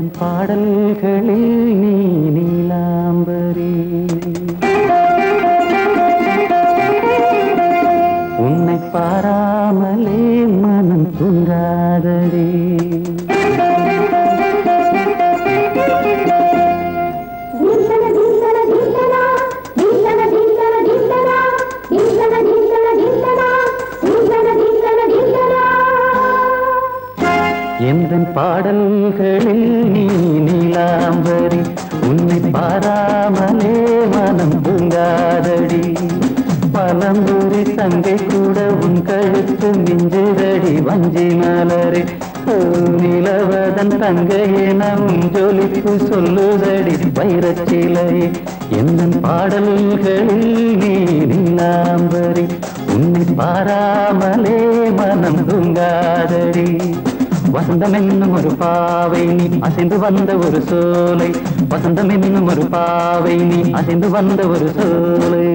எந்தன் பாடல்களில் நீ நீலாம்பரி உன்னை பாராமலே மனம் தூங்காதடி எந்தன் பாடல்களில் நீ நீலாம்பரி உன்னை பாராமலே மனம் தூங்காதடி பலம்பூரி தங்கை கூட உன் கழுத்து மிஞ்சுதடி வஞ்சி மலரே நிலவதன் தங்கையே நம் ஜொலிப்பு சொல்லுதடி வைரச்சிலையே எந்தன் பாடல்களில் நீ நீலாம்பரி உன்னை பாராமலே மனம் தூங்காதடி வசந்தம் என்னும் ஒரு பாவை நீ அசைந்து வந்த ஒரு சோலை வசந்தம் என்னும் ஒரு பாவை நீ அசைந்து வந்த ஒரு சோலை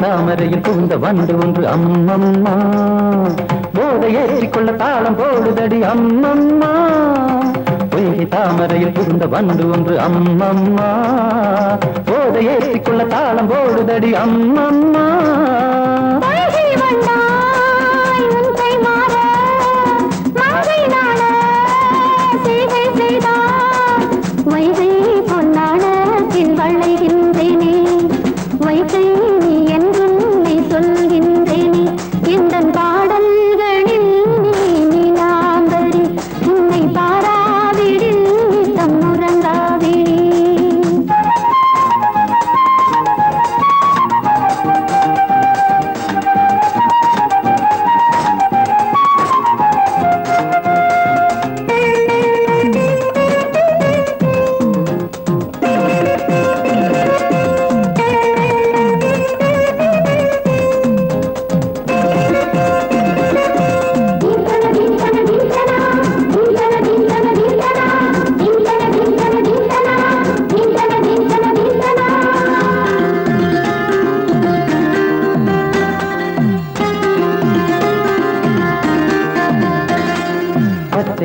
தாமரையில் புகுந்த வண்டு ஒன்று அம்மம்மா போதை ஏற்றிக்கொள்ள தாளம் போடுதடி அம்மம்மா பொய்கை தாமரையில் புகுந்த வண்டு ஒன்று அம்மம்மா போதை ஏற்றிக்கொள்ள தாளம் போடுதடி அம்மம்மா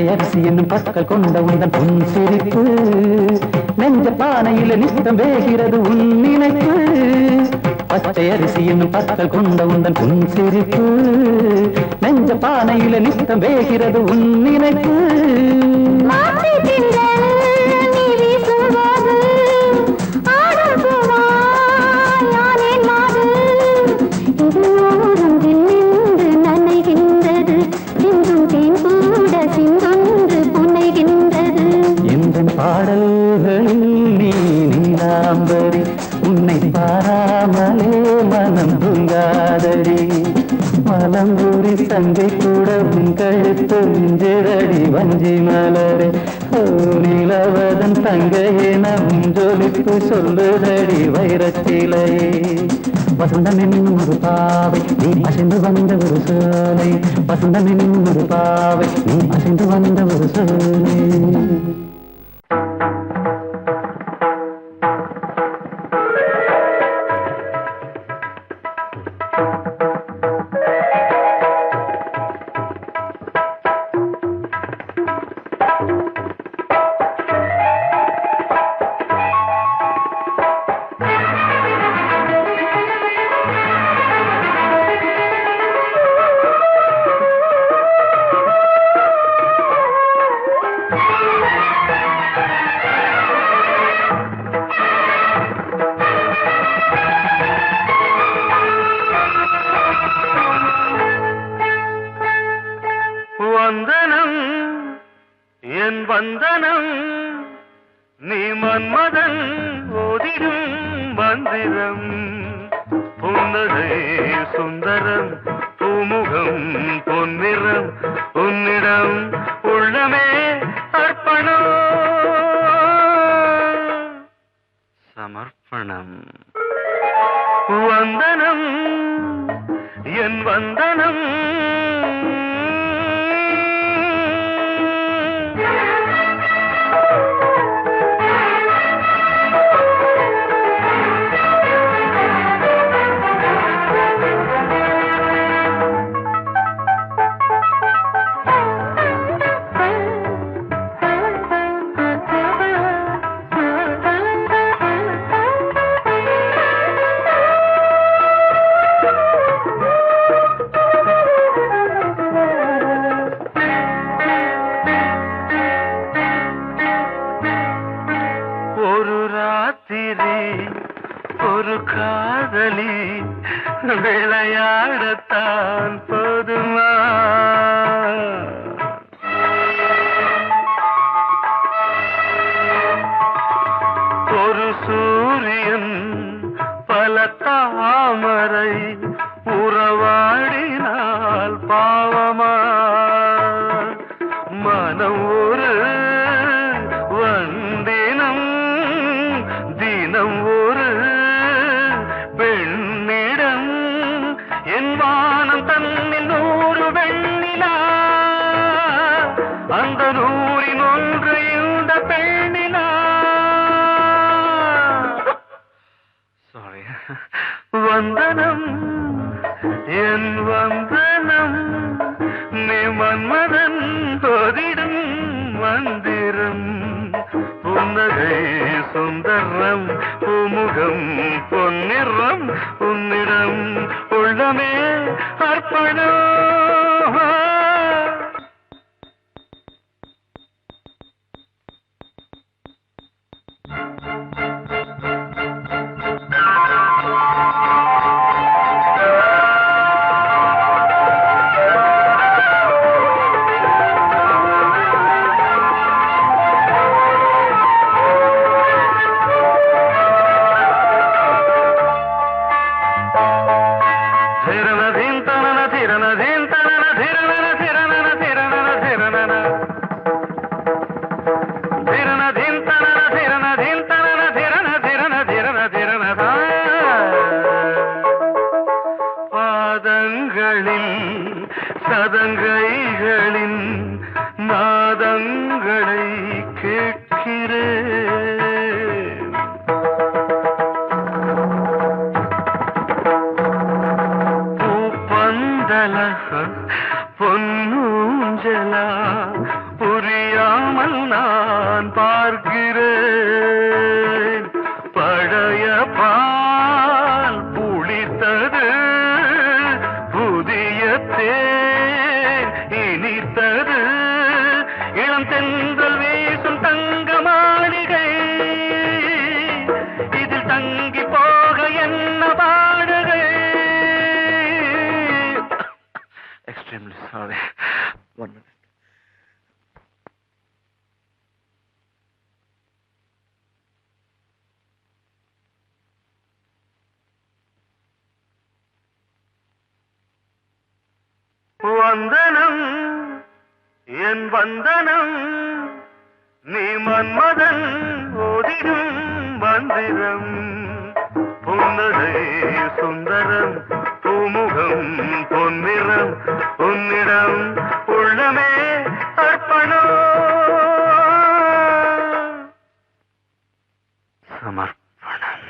அரிசி என்னும் பற்கள் கொண்ட உந்தன் பொன் சிரிப்பு நெஞ்ச பானையில நித்தம் வேகிறது உன் நினைப்பு பச்சை அரிசி என்னும் பற்கள் கொண்ட உந்தன் பொன் சிரிப்பு நெஞ்ச பானையில நித்தம் வேகிறது உன் நினைப்பு பாடல்களில் நீ நீலாம்பரி உன்னை பாராமலே மனம் தூங்காதடி மலம்பூரி தங்கை கூட உன் கழுத்து மிஞ்சிரடி வஞ்சி மலரே நிலவதன் தங்கையே நம் ஜொலிப்பு சொல்லுதடி வைரச்சிலையே வசந்தம் என்னும் ஒரு பாவை நீ அசைந்து வந்த ஒரு சோலை வசந்தம் என்னும் ஒரு பாவை நீ அசைந்து வந்த ஒரு சோலை வந்தனம் என் வந்தனம் நீ மன்மதன் ஓதிடும் மந்திரம் புன்னகை சுந்தரம் பூமுகம் பொன்னிறம் உன்னிடம் உள்ளமே அர்ப்பணம் சமர்ப்பணம் வந்தனம் என் வந்தனம் ஒரு காதலி விளையாடத்தான் போதுமா ஒரு சூரியன் பல தாமரை உறவாடினால் பாவமா மனம் ஒரு வந்தினம் தினம் ஒரு பெண்ணிடம் என் வானம் தன்னில் 100 வெண்ணிலா அந்த 100இன் ஒன்று இந்த பெண்ணிலா சாரி வந்தனம் என் வந்தனம் நீ மன்மதன் ஓதிடும் மந்திரம் புன்னகை சுந்தரம் பூமுகம் பொன்னிறம் உன்னிடம் உள்ளமே அர்ப்பணம் சதங்கைகளின் நாதங்களை கேட்கிறேன் பூப்பந்தல பொன்னூஞ்சலா புரியாமல் நான் பார்க்கிறேன் பழைய பால் புளித்தது புதிய தேன் இனித்தது இளம் தென்றல் வீசும் தங்க மாளிகை இதில் தங்கி போக என்ன பாடுகை எக்ஸ்ட்ரீம்லி சாரி 1 minute வந்தனம் என் வந்தனம் நீ மன்மதன் ஓதிடும் மந்திரம் புன்னகை சுந்தரம் பூமுகம் பொன்னிறம் உன்னிடம் உள்ளமே அர்ப்பணம் சமர்ப்பணம்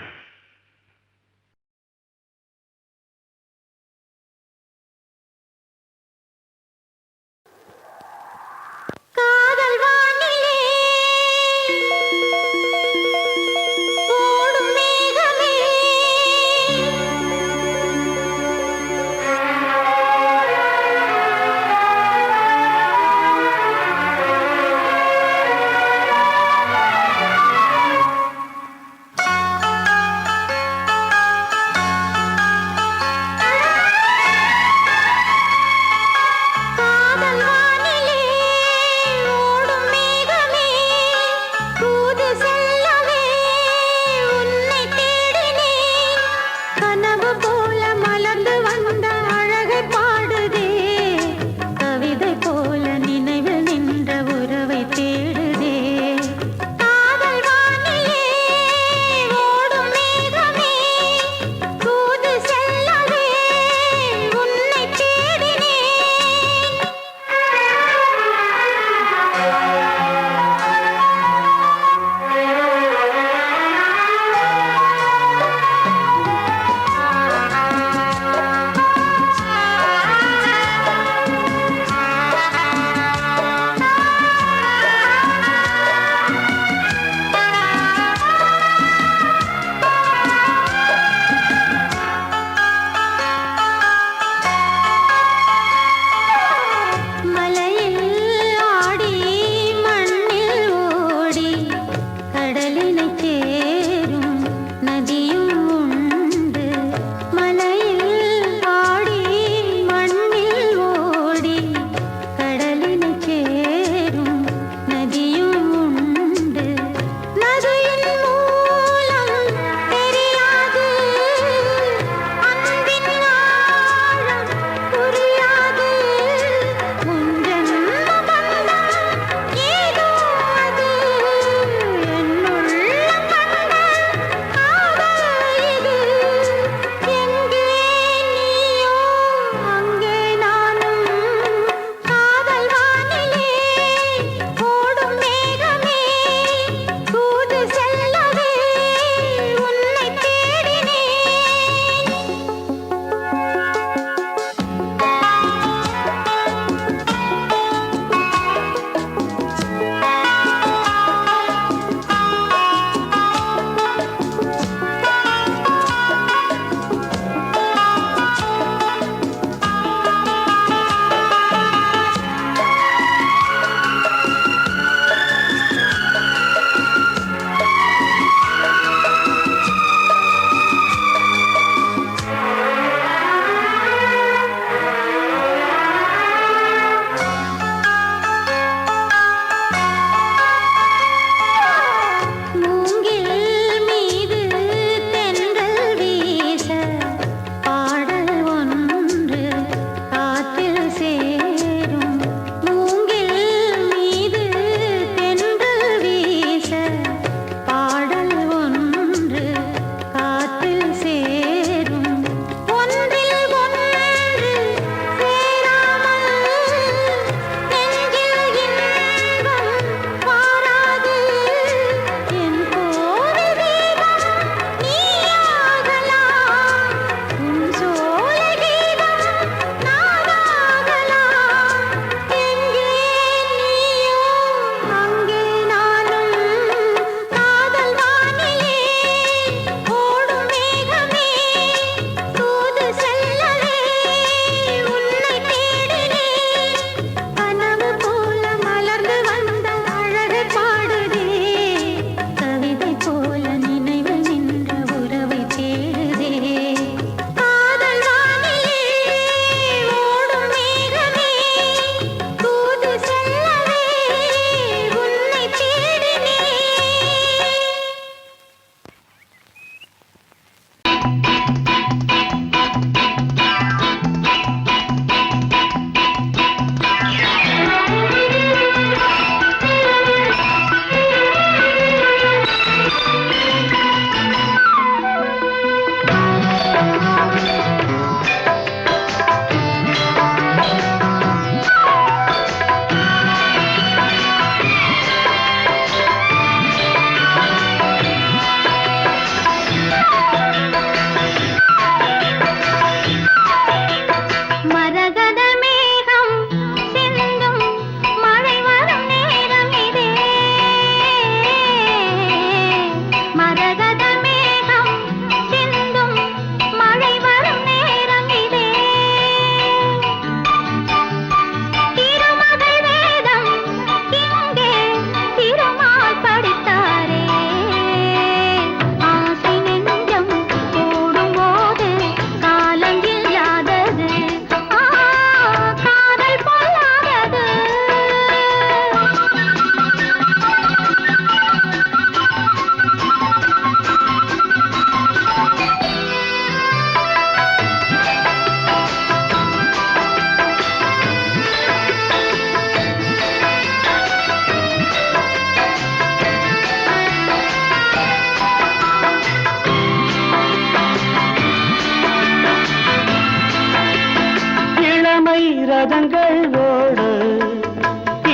ரதங்கள் ஓட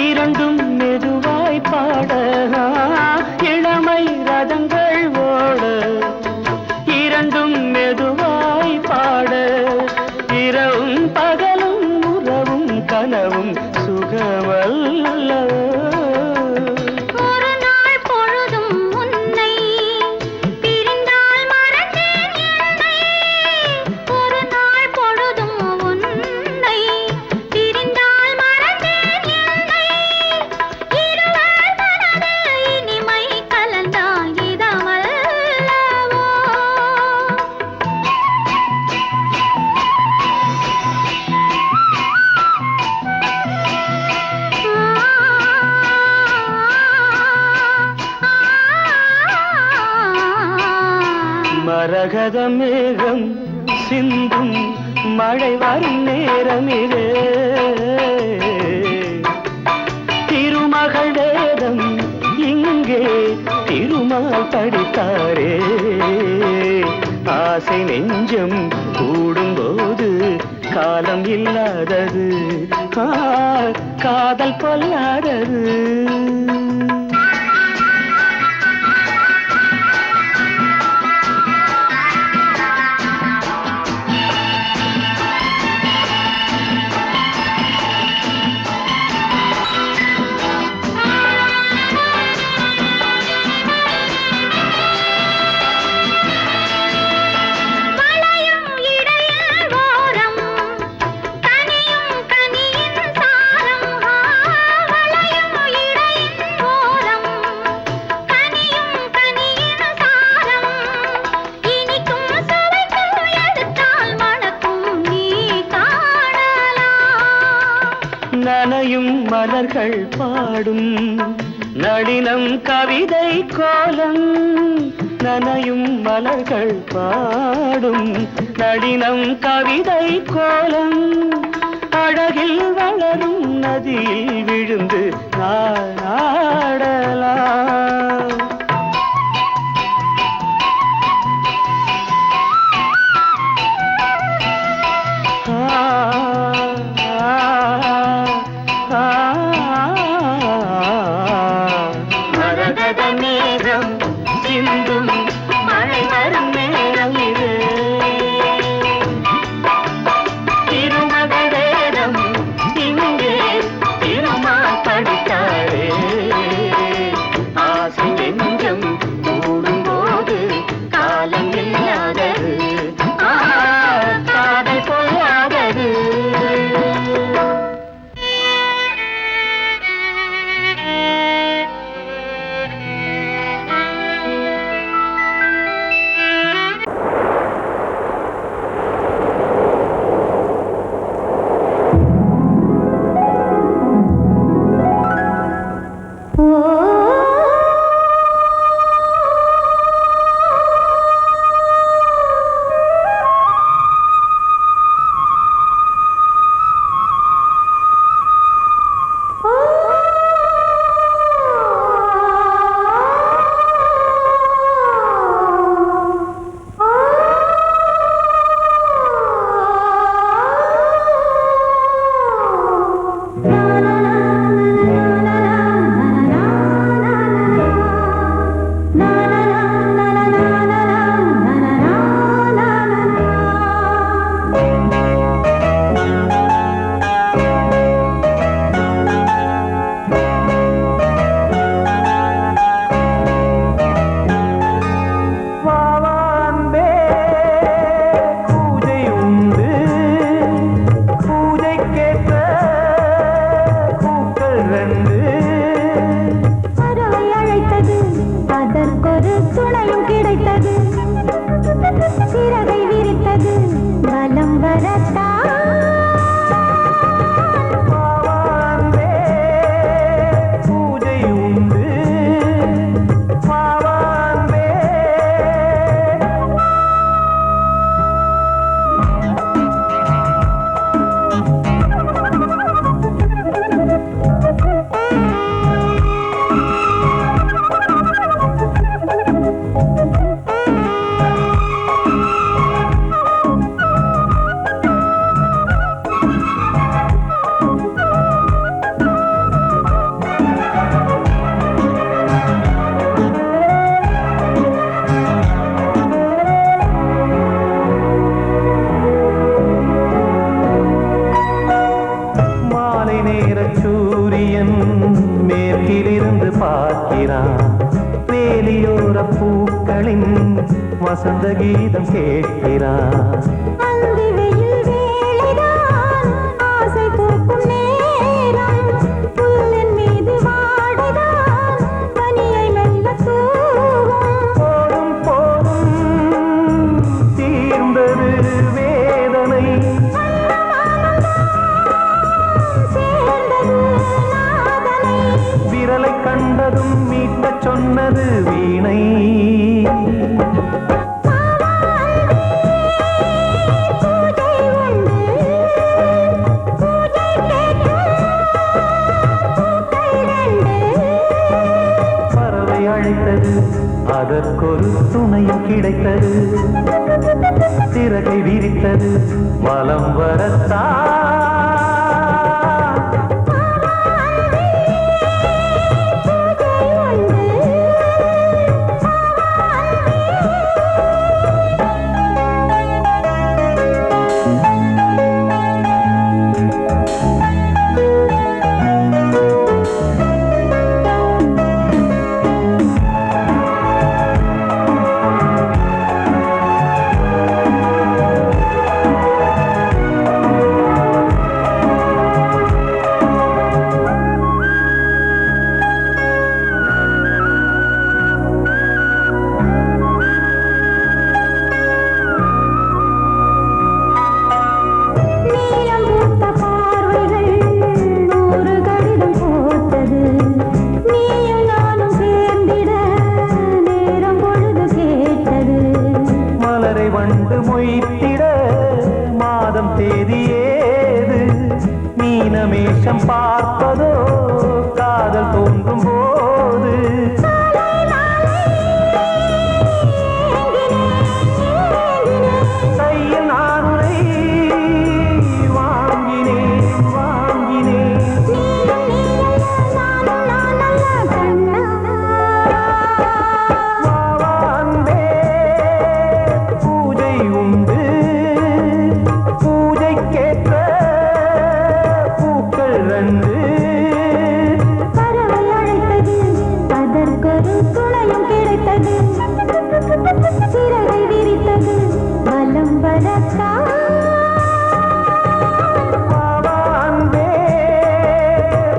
இரண்டும் மெதுவாய் பாட இளமை ரதங்கள் ஓட இரண்டும் மெதுவாய் பாட இரவும் பகலும் உறவும் கனவும் சுகமல்ல மரகத மேகம் சிந்தும் மழை வரும் நேரமிலே திருமகள் வேதம் இங்கே திருமால் படித்தாரே ஆசை நெஞ்சம் கூடும்போது காலம் இல்லாதது காதல் கொள்ளாதது நனையும் மலர்கள் பாடும் நளினம் கவிதை கோலம் நனையும் மலர்கள் பாடும் நளினம் கவிதை கோலம் அழகில் வளரும் நதியில் விழுந்து ஆடலாம் மரகத மேகம் சிந்தும் மழை வரும் நேரம் இது திருமகள் வேதம் இங்கே திருமால் படித்தாரே சூரியன் மேற்கிலிருந்து பார்க்கிறான். வேலியோர பூக்களின் வசந்த கீதம் கேட்கிறான். கண்டதும் மீட்ட சொன்னது வீணை. பறவை அழைத்தது, அதற்கொரு துணையும் கிடைத்தது. சிறகை விரித்தது, வலம் வரத்தான். வண்டு மொய்த்திட மாதம் தேதியேது. மீனமேஷம் பார்ப்பதோ காதல் தோன்றும் போது. கையில் நானுரை வாங்கினேன் வாங்கினேன். சிறகை விரித்தது, வலம் வரத்தான்.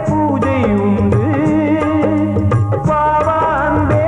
பூஜை உண்டு பாவாந்தே.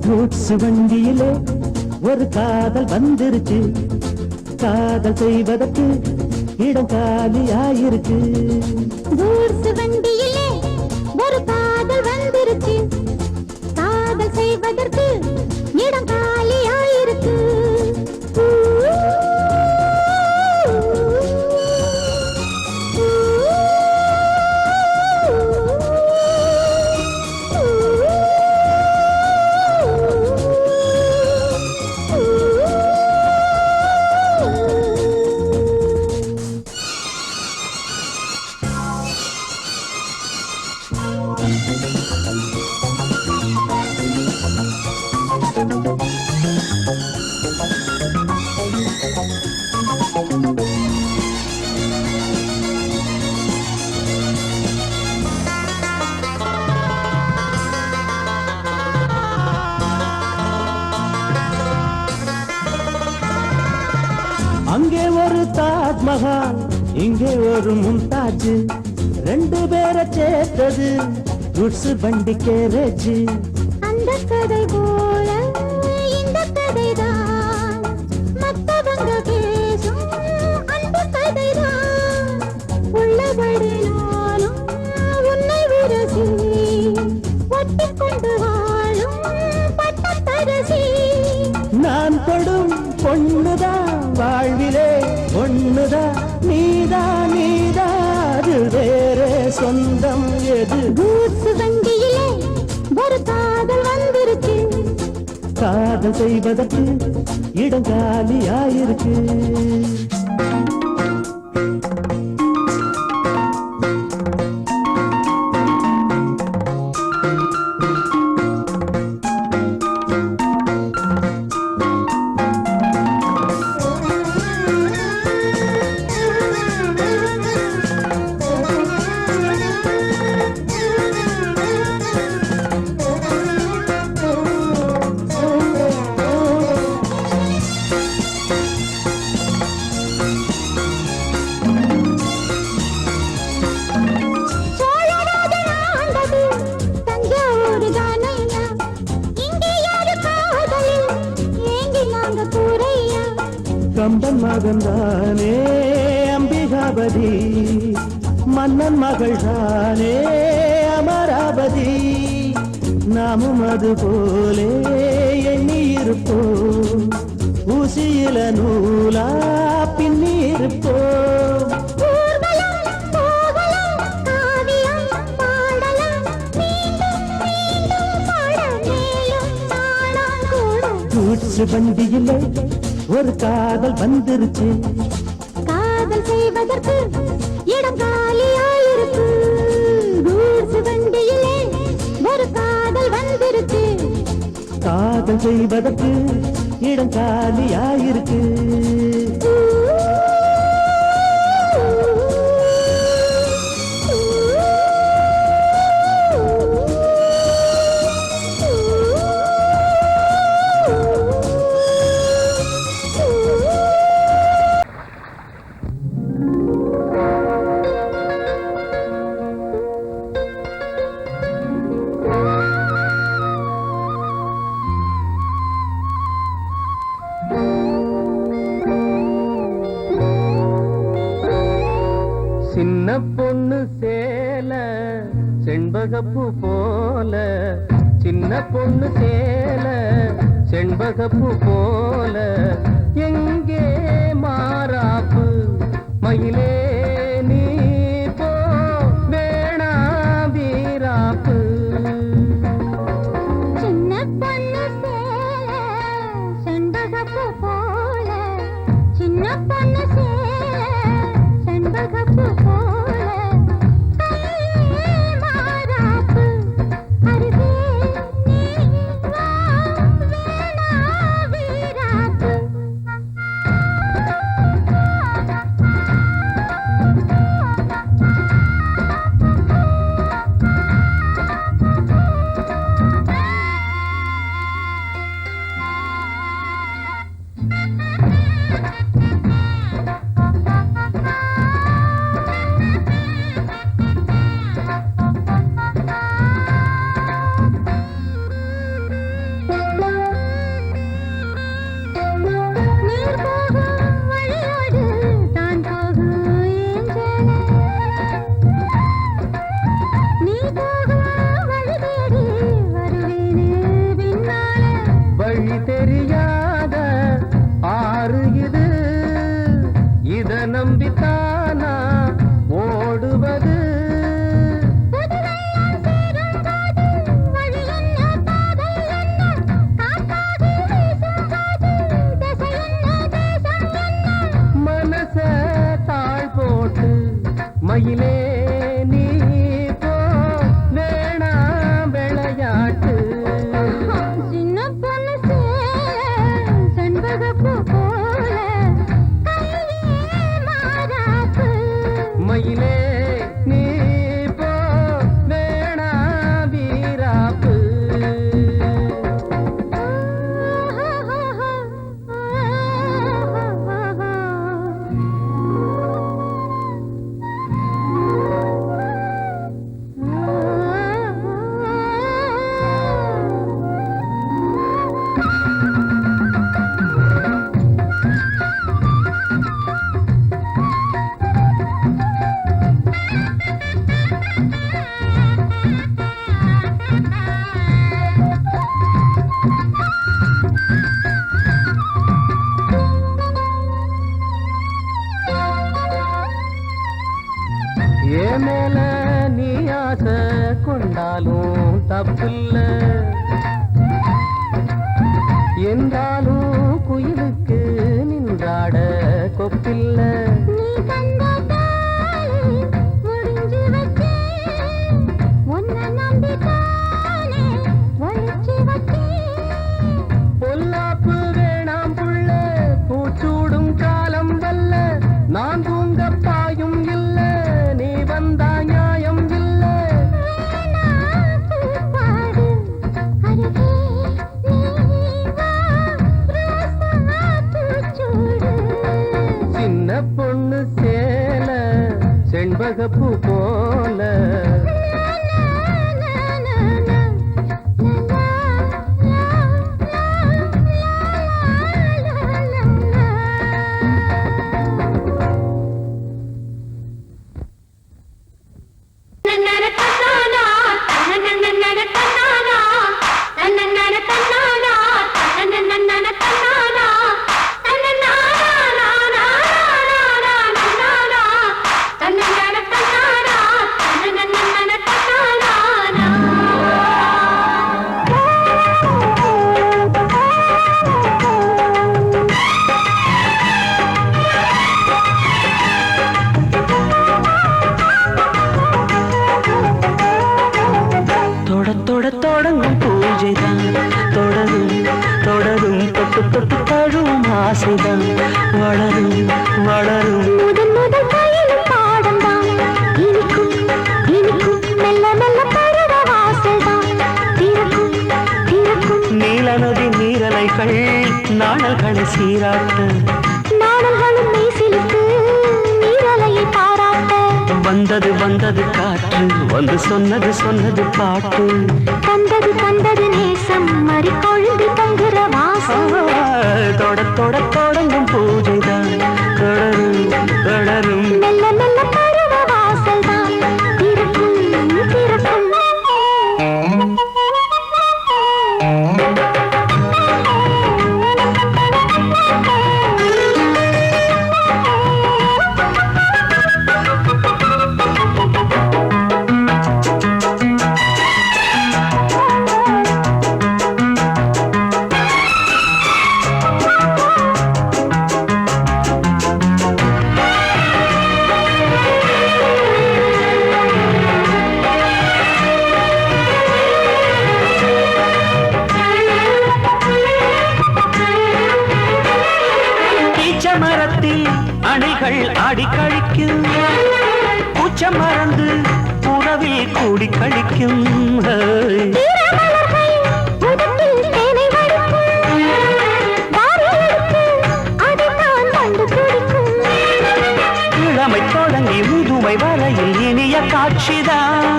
கூட்ஸ் வண்டியிலே ஒரு காதல் வந்துருச்சு. காதல் செய்வதற்கு இடம் காலியாயிருக்கு. கூட்ஸ் வண்டியிலே ஒரு காதல் வந்துருச்சு. காதல் செய்வதற்கு இடம் காலியாயிருக்கு. அங்கே ஒரு தாஜ்மஹால், இங்கே ஒரு மும்தாஜ். ரெண்டு பேரை சேர்த்தது குட்ஸ் வண்டி கேரேஜ். அந்த கதை போல இந்த கதைதான், மத்தவங்க பேசும் அந்த கதைதான். உள்ளபடி நானும் உன்னை விரசி, ஒட்டிக்கொண்டு வாழும் பட்டத்தரசி. தொடும் பொண்ணுதான் வாழ்விலே ஒண்ணுதான் நீதான் அது வேற சொந்தம் எது கூத்து வண்டியிலே ஒரு காதல் வந்துருச்சு காதல் செய்வதற்கு இடம் காலியாயிருக்கு சோழராஜன் ஆண்டது தஞ்சாவூர் தானையா இங்கே யாரு காதலில் ஏங்கி நாங்க கூரையா கம்பன் மகன் தானே அம்பிகாபதி மன்னன் மகள் தானே அமராவதி நாமும் அது போலே எண்ணி இருப்போம் ஊசியில நூலா பின்னி இருப்போம் ஊர்வலம் போகலாம் காவியம் பாடலாம் மீண்டும் மீண்டும் பாட மேலும் நாளாம் கூட கூச்சு வண்டியிலே ஒரு காதல் வந்துருச்சு காதல் செய்வதற்கு இடம் காலியாயிருக்கு கூத்து வண்டியிலே ஒரு காதல் வந்துருச்சு காதல் செய்வதற்கு இடம் காலியாயிருக்கு சின்ன பொண்ணு சேல செண்பகப்பூ போல சின்ன பொண்ணு சேல செண்பகப்பூ போல எங்கே மாறாப்பு மயிலே நீ போ வேணா வீராப்பு சின்ன பொண்ணு சேல செண்பகப்பூ போல சின்ன பொண்ணு சேல செண்பகப்பூ போல கையே மாறாப்பு அருகே நீ வா வேணா வீராப்பு செண்பகப்பூ போல தொடங்கும் பூஜைதான் தொடரும் தொடரும் தொட்டு தொட்டு தழுவும் ஆசைதான் வளரும் வளரும் முதன் முதல் கையிலும் பாடம்தான் இனிக்கும் இனிக்கும் மெல்ல மெல்ல பருவ வாசல்தான் திறக்கும் திறக்கும் நீல நதி நீரலைகள் நாணல்களை சீராட்ட நாணல்களும் மெய்சிலுக்கு நீரலையை பாராட்ட வந்தது வந்தது காற்று வந்து சொன்னது சொன்னது பாட்டு தந்தது தந்தது நேசம் மறி கொழுந்து தங்குற வாசம் தொட தொட தொடங்கும் பூஜைதான் தொடரும் தொடரும் மெல்ல மெல்ல பருவ வாசல்தான் திறக்கும் திறக்கும் மரத்தில் அணைகள் ஆடி கழிக்கும் பூச்ச மறந்து உறவில் கூடி கழிக்கும் இளமை தொடங்கி முதுமை வரையில் இனிய காட்சிதான்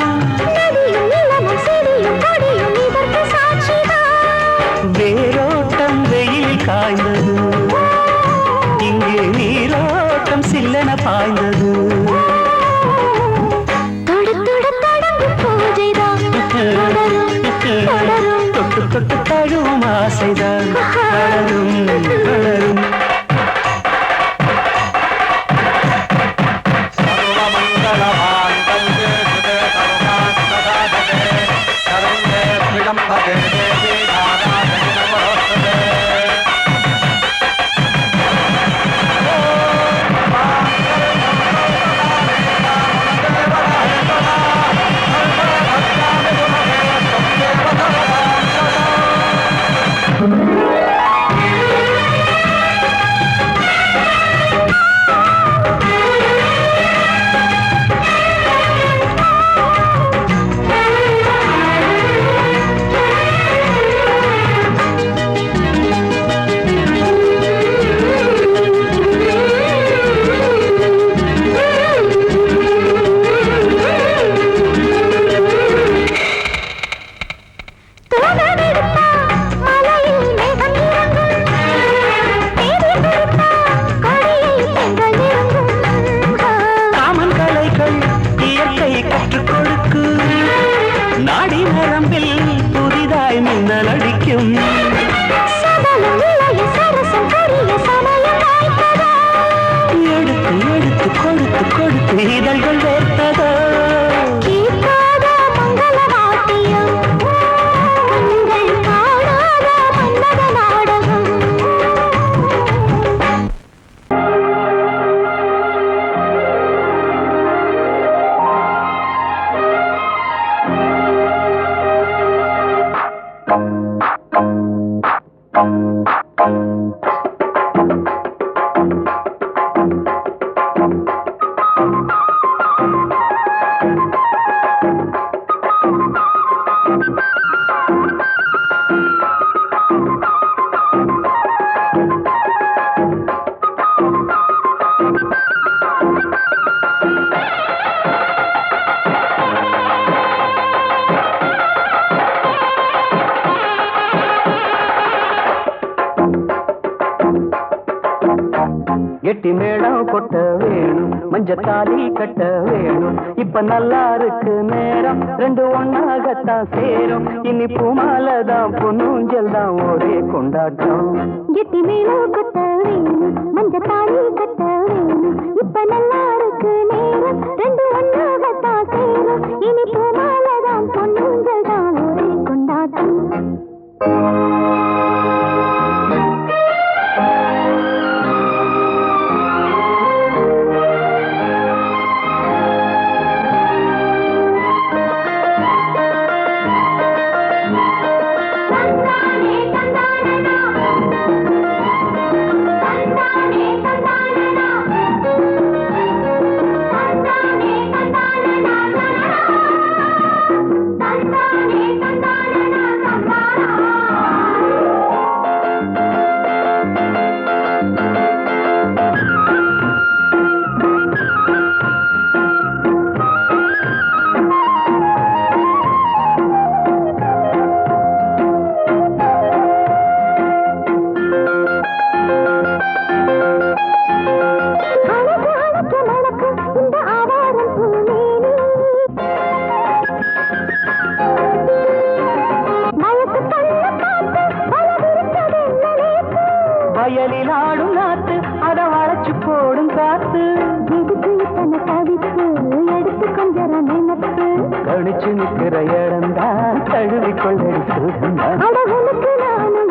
வேரோட்டம் வெயில் காய்ந்தது இங்கே நீரோட்டம் சில்லென பாய்ந்தது தொட்டு தொட்டு தழுவும் ஆசைதான் வளரும் வளரும் இதழ்கள் வேர்த்ததோ கெட்டி மேளம் கொட்ட வேணும், மஞ்சத்தாலி கட்ட வேணும். இப்ப நல்லா இருக்கு நேரம், ரெண்டு ஒன்னாகத்தான் சேரும். இனி பூமாலதான் பொன்னூஞ்சல் தான் ஒரே கொண்டாட்டம். கெட்டி மேளம் கொட்ட வேணும், மஞ்சத்தாலி கட்ட வேணும். இப்ப நல்லா இருக்கு நேரம், ரெண்டு ஒன்னாகத்தான் சேரும். இனி பூமாலதான் பொன்னூஞ்சல் தான் ஒரே கொண்டாட்டம். வயலில் ஆடும் நாத்து, அத வளைச்சு போடும் காத்து. எடுத்து கொஞ்சம் நினைப்பு கடிச்சு நிற்கிற இடம்தான் தழுவி கொள்ளடி சுகந்தான்.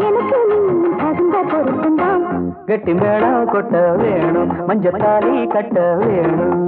எனக்கு நீ தகுந்த பொருத்தந்தான். கெட்டி மேளம் கொட்ட வேணும், மஞ்சத்தாலி கட்ட வேணும்.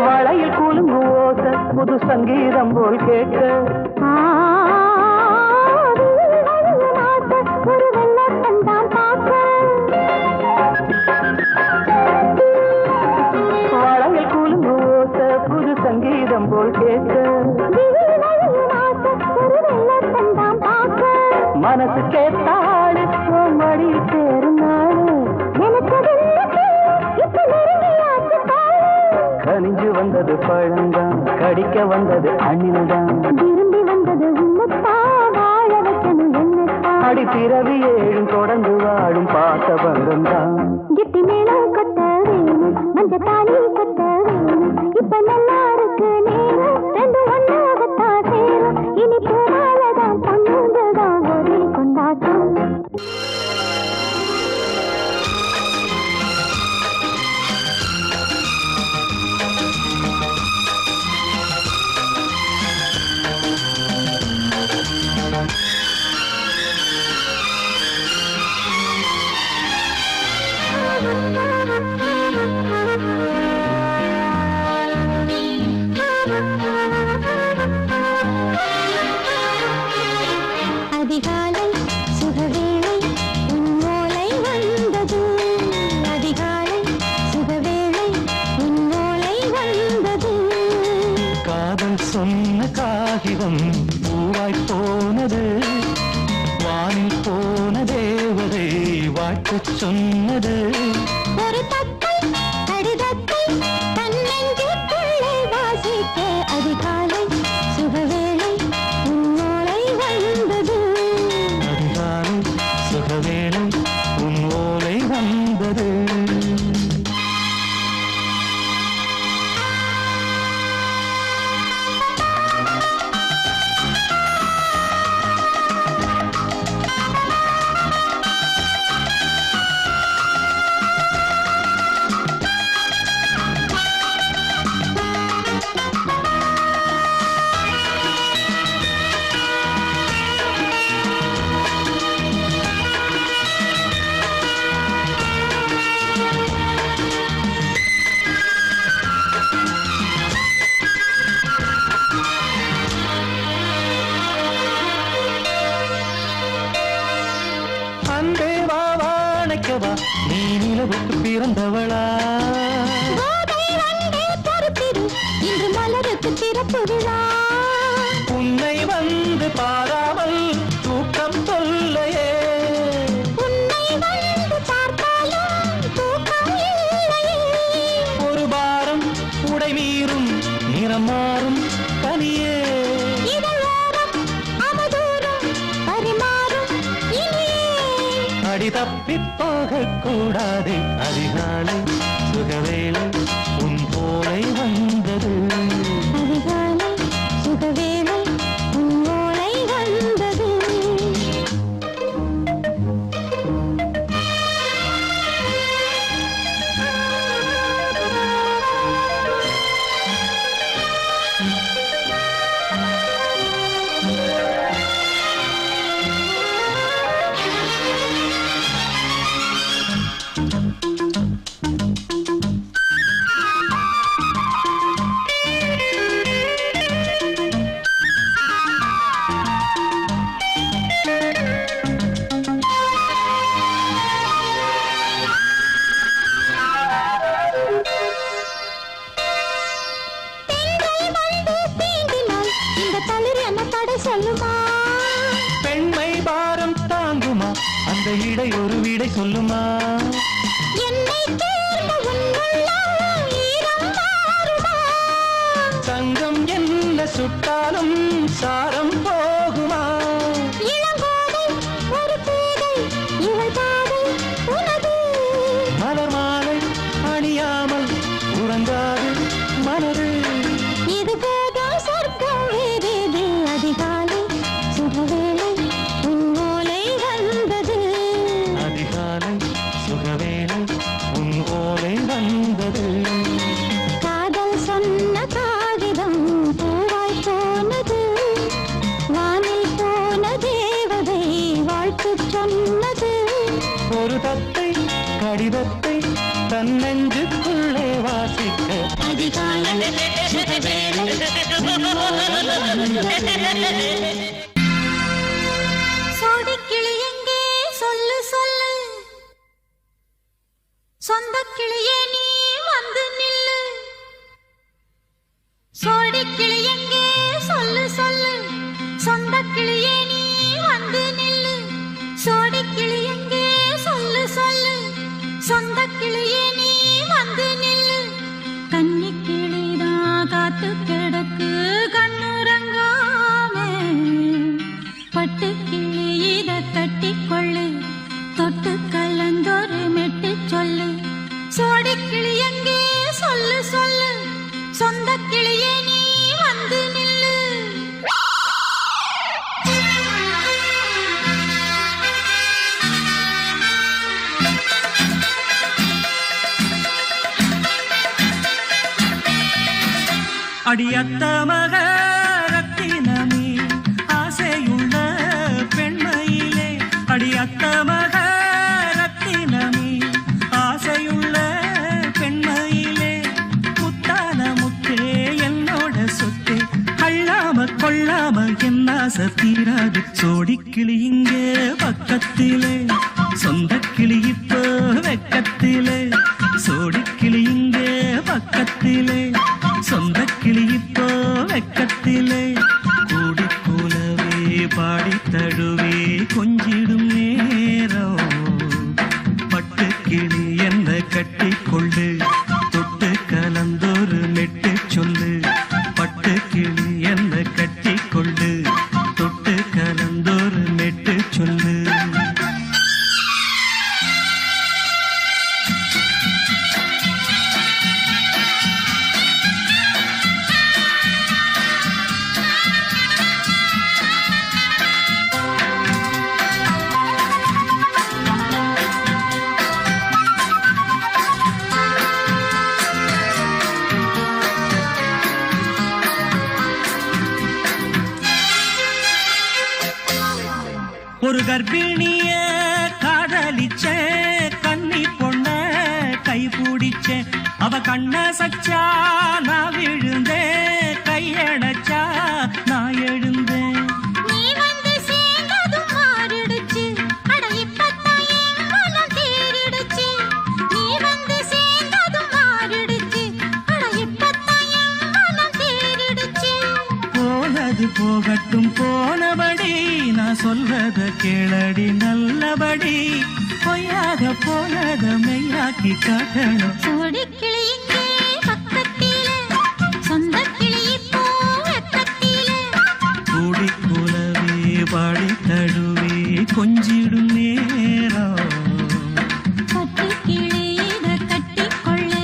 வளையில் கூலுங்கு ஓச புது சங்கீதம் போல் கேட்க. ஒரு வெள்ளத்தந்தான் பார்க்க. வளையில் கூலுங்கு ஓச புது சங்கீதம் போல் கேட்க. ஒரு வெள்ளத்தந்தான் பார்க்க. மனசு கேட்டாடு மடி சேரும் நாடு. எனக்கு இப்ப நெருங்கியாச்சு பாரு. கனிஞ்சு வந்தது பழந்தான், கடிக்க வந்தது அணில்தான். விரும்பி வந்தது உன்னத்தான், வாழ வைக்கணும் என்னத்தான். அடி பிறவி ஏழும் தொடர்ந்து வாழும் பாசபந்தம் தான். கெட்டி மேளம் கொட்ட வேணும், மஞ்சத்தாலி கட்ட வேணும். இப்ப நல்லா இருக்கு நேரம், ரெண்டு ஒன்னாகத்தான் சேரும். இனி பூமாலதான் பொண்ணுங்கதான் ஒரே கொண்டாட்டம். அதிகாலை சுகவேளை உன்னோலை வந்தது. அதிகாலை சுகவேளை உன்னோலை வந்தது. காதல் சொன்ன காகிதம் பூவாய் போனது. வானில் போன தேவதை வாழ்த்துச் சொன்னது. ஒரு தத்தை கடிதத்தை தன்னெஞ்சுக்குள்ளே வாசிக்க. அதிகாலை சுகவேளை உன்னோலை வந்தது. அதிகாலை சுகவேளை உன் ஓலை வந்தது. அன்பே வா வா அணைக்கவா, நீ நிலவுக்கு பிறந்தவளா? திறப்பு விழா உன்னை வந்து பாராமல் தூக்கம் தொல்லையே உன்னை வந்து பார்த்தாலும் தூக்கம் இல்லையே ஒரு பாரம் உடை மீறும் நிறம் மாறும் பனியே இதழோரம் அமுதூரம் பரிமாறும் இனியே அடி தப்பிப் போகக் கூடாது அதிகாலை சுகவேளை உன் போலை வந்தது அதிகாலை சுகவேளை உன் ஓலை வந்தது சொல்லுமா பெண்மை பாரம் தாங்குமா அந்த இடை ஒரு விடை சொல்லுமா என்னை தேர்ந்த உன்னுள்ளம் ஈரம் மாறுமா தங்கம் என்ன சுட்டாலும் சாரம் போகுமா இளங்கோதை ஒரு பேதை இவள் பாதை உனது மலர் மாலை அணியாமல் உறங்காது மனது இது போதும் சொர்க்கம் வேறேது அதிகாலை சுகவேளை உன் ஓலை வந்தது அதிகாலை சுகவேளை உன் ஓலை வந்தது காதல் சொன்ன காகிதம் பூவாய் போனது வானில் போன தேவதை வாழ்த்து சொன்னது ஒரு தத்தை கடிதத்தை தன் நெஞ்சுக்குள்ளே வாசிக்க அதிகாலை சுகவேளை உன் ஓலை வந்தது சோடிக்கிளி எங்கே சொல்லு சொல்லு சொந்த கிளியே நீ வந்து நில்லு சோடிக்கிளி எங்கே சொல்லு சொல்லு சொந்த கிளியே நீ வந்து நில்லு சோடிக்கிளி எங்கே சொல்லு சொல்லு சொந்த கிளியே நீ வந்து நில்லு கன்னி கிளிதான் காத்து கிடக்கு கண்ணுறங்காம பட்டு கிளி இத கட்டிக்கொள்ளு தொட்டு கலந்தொரு மெட்டு சொல்லு சோடி கிளி எங்கே சொல்லு சொல்லு சொந்த கிளியே நீ வந்து நில்லு அடியத்த மக ரத்தினமே ஆசையுள்ள பெண்மையிலே அடியத்த மக ரத்தினமே ஆசையுள்ள பெண்மையிலே முத்தான முத்தே என்னோட சொத்தே அள்ளாம கொள்ளாம என் ஆசை தீராது சோடிக்கிளி இங்கே பக்கத்திலே சொந்த கிளி இப்போ வெக்கத்திலே சோடிக்கிளி இங்கே பக்கத்திலே சொந்த கிளி இப்போ வெக்கத்திலே கூடிக்கூலவே பாடி தழுவே கொஞ்சிடும் நேரம் பட்டு கிளி என்ன கட்டிக்கொண்டு தொட்டு கலந்தொரு மெட்டு சொல்லு பட்டு கிளி என்ன கட்டிக்கொண்டு தொட்டு கலந்தொரு மெட்டு சொல்லு ஒரு கர்ப்பிணிய காதலிச்ச கன்னி பொண்ண கை பிடிச்ச அவ கண்ண சச்சா நான் விழுந்தேன் கையடைச்சா நான் எழுந்தேன் நீ வந்து சேர்ந்ததும் மாறிடுச்சு அட இப்பத்தான் என் மனம் தேறிடுச்சு நீ வந்து சேர்ந்ததும் மாறிடுச்சு அட இப்பத்தான் என் மனம் தேறிடுச்சு கேளடி நல்லபடி பொய்யாக போனத மெய்யாக்கி காட்டணும். சோடி கிளி இங்கே பக்கத்திலே, சொந்த கிளி இப்போ வெக்கத்திலே. கூடி குலவே பாடி தழுவே கொஞ்சிடும் நேரம். பட்டு கிளி இத கட்டிக்கொள்ளு,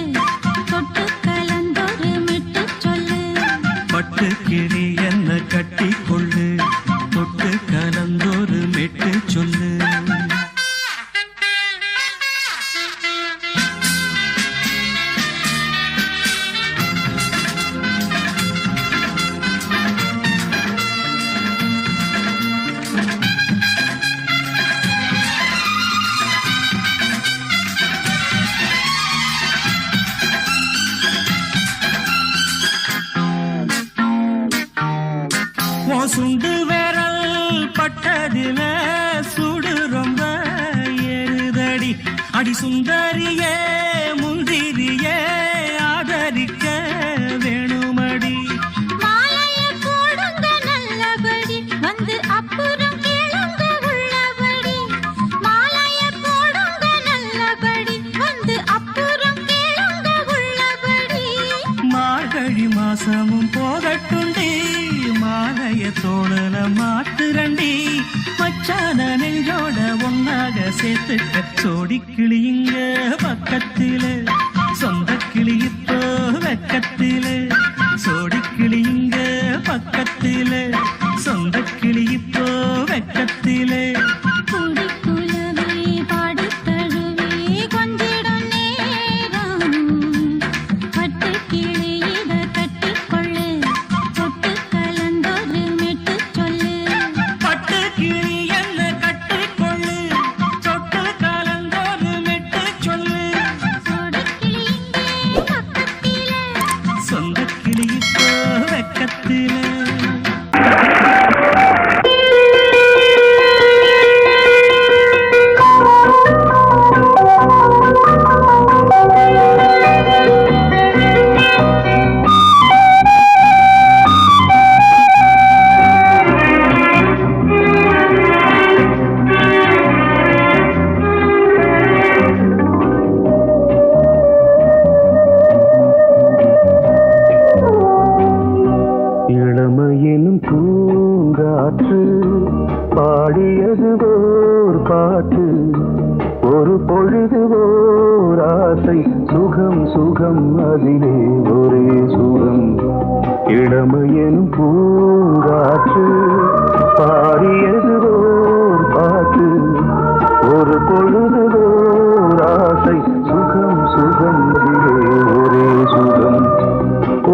தொட்டு கலந்தொரு மிட்டு சொல்லு. பட்டு கிளி என்ன கட்டிக்கொள்ளு, தொட்டு கலந்தொரு மெட்டு சொல்லு. சுண்டு விரல் பட்டதில சுடு ரொம்ப ஏறுதடி. அடி சுந்தரியே முந்திரியே ஆதரிக்க வேணுமடி. மாலைய போடுங்க நல்லபடி, வந்து அப்புறம் கேளுங்க உள்ளபடி. மாலைய போடுங்க நல்லபடி, வந்து அப்புறம் கேளுங்க உள்ளபடி. மார்கழி மாசமும் போகட்டுண்டி, மாலைய தோழல மாட்டுரண்டி. மச்சான நெஞ்சோட ஒன்னாக சேர்த்துக்க. சோடி கிளி இங்க பக்கத்தில, சொந்த கிளி இப்போ வெக்கத்தில. சோடி கிளி இங்க பக்கத்தில, சொந்த கிளி இப்போ வெக்கத்தில. கூடி குலவே பாடி தழுவே கொஞ்சிடும் நேரம். பட்டு கிளி இத கட்டிக்கொள்ளு, தொட்டு கலந்தொரு மெட்டு சொல்லு. பட்டு கிளி என்ன கட்டிக்கொள்ளு, தொட்டு கலந்தொரு மெட்டு சொல்லு. சோடி கிளி இங்கே பக்கத்திலே, சொந்த கிளி இப்போ வெக்கத்தில. இளமையெனும் பூங்காற்று பாடியது ஓர் பாட்டு, ஒரு பொழுது ஓர் ஆசை, சுகம் சுகம் அதிலே ஒரே சுகம். இளமையெனும் பூங்காற்று பாடியது ஓர் பாட்டு, ஒரு பொழுது ஓர் ஆசை, சுகம் சுகம் அதிலே ஒரே சுகம்.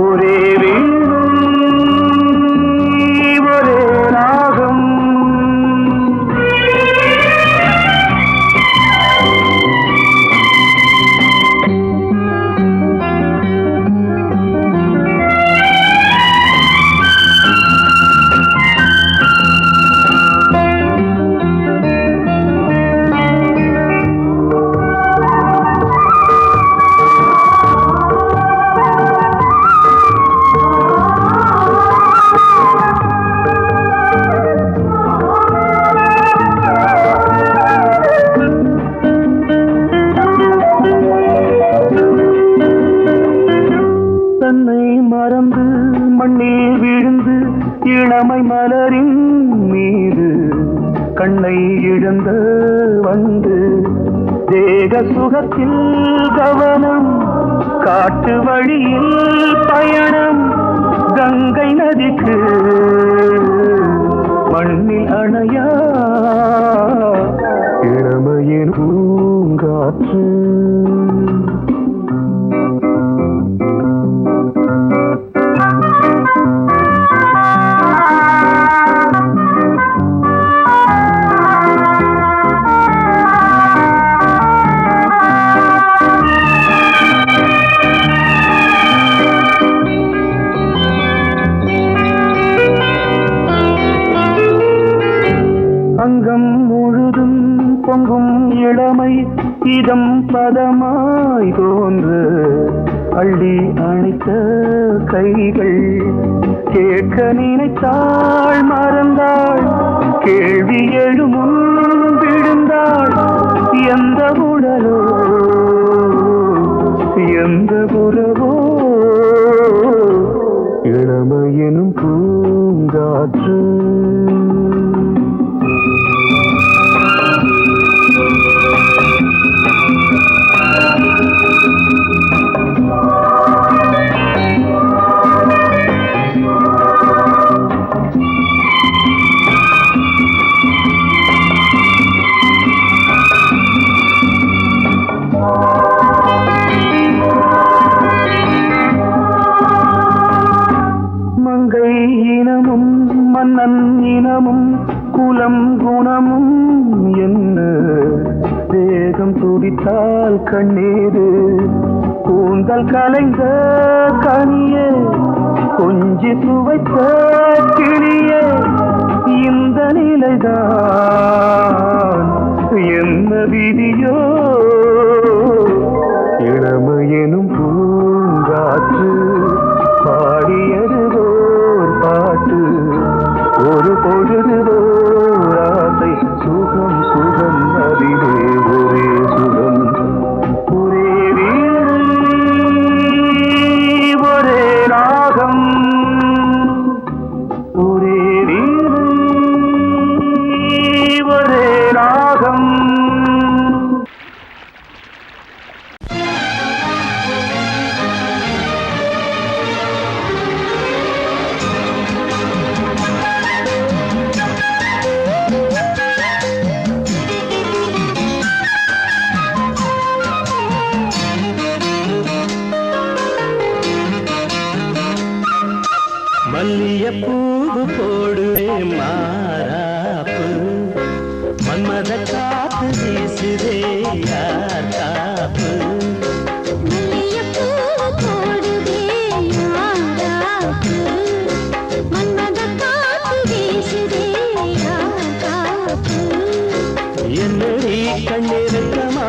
ஒரே வீணை ஒரே ராகம், தன்னை மறந்து மண்ணில் விழுந்து இளமை மலரின் மீது கண்ணை இழந்த வந்து தேக சுகத்தில் கவனம், காட்டு வழியில் பயணம். கங்கை நதிக்கு மண்ணில் அணையா இளமையின் பூங்காற்று. அங்கம் முழுதும் பொங்கும் இளமை இதம் பதமாய் தோன்று, அள்ளி அணைத்த கைகள் கேட்க நினைத்தாள் மறந்தாள். கேள்வி எழுமுன் விழுந்தாள் எந்த உடலோ எந்த உறவோ இளமையெனும் பூங்காற்று மன்னன் இனமும் குலம் குணமும் என்ன வேகம் துடித்தால் கண்ணீரு கூந்தல் கலைந்த கனியே கொஞ்சி சுவைத்த கிளியே இந்த நிலைதான் என்ன விதியோ இளமையெனும் பூங்காற்று பாடியதுவோர் பாட்டு ஒரு பொழுதுவோர் ஆசை சுகம் சுகம் அதிலே ஒரே சுகம் ஒரே வீடு ஒரே ராகம் ஒரே வீடு ஒரே ராகம் மல்லியப்பூவு போடுவே மாறாப்பு மன்மத காத்து வீசுதே யார் காப்பு என்னடி கண்ணிருக்கமா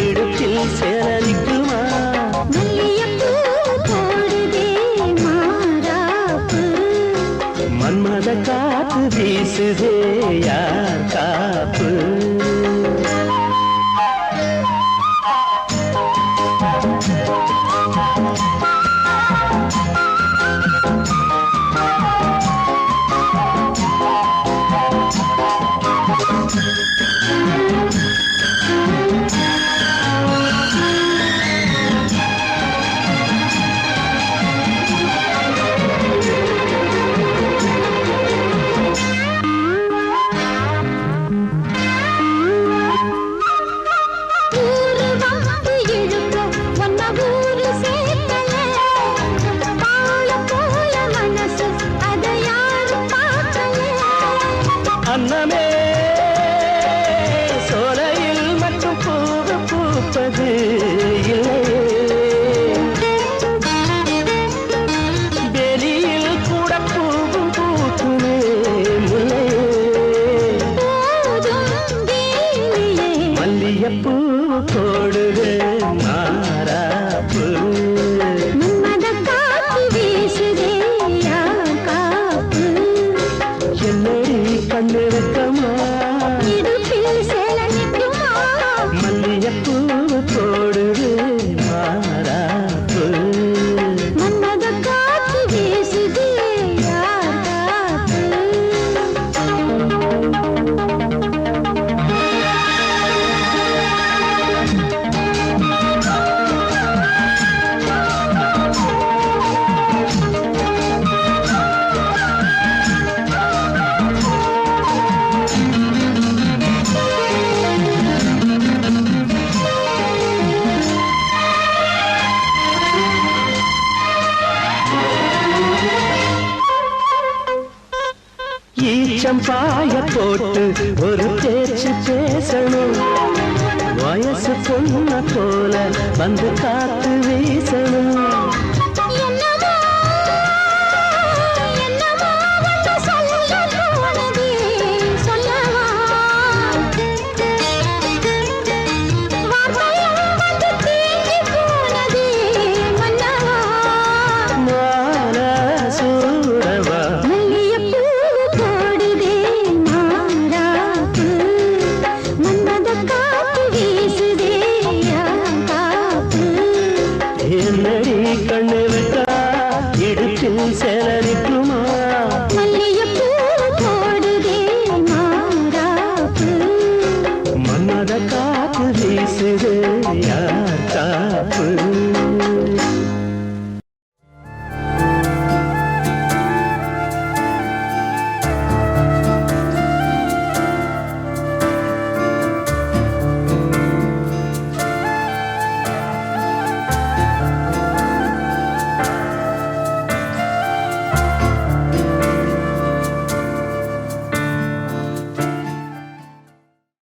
இடுப்பில் சேரலிக்குமா மன்மத காத்து வீசுதே யார் காப்பு அன்னமே சோலையில் மட்டும் பூவு பூப்பது வெளியில் கூட பூவும் பூக்குமே மல்லியப்பூ போடுது மாறாப்பு மல்லியப்பூ போடுது மாறாப்பு ஈச்சம்பாய போட்டு ஒரு பேச்சு பேசணும் வயசு பொண்ண போல வந்து காத்து வீசணும்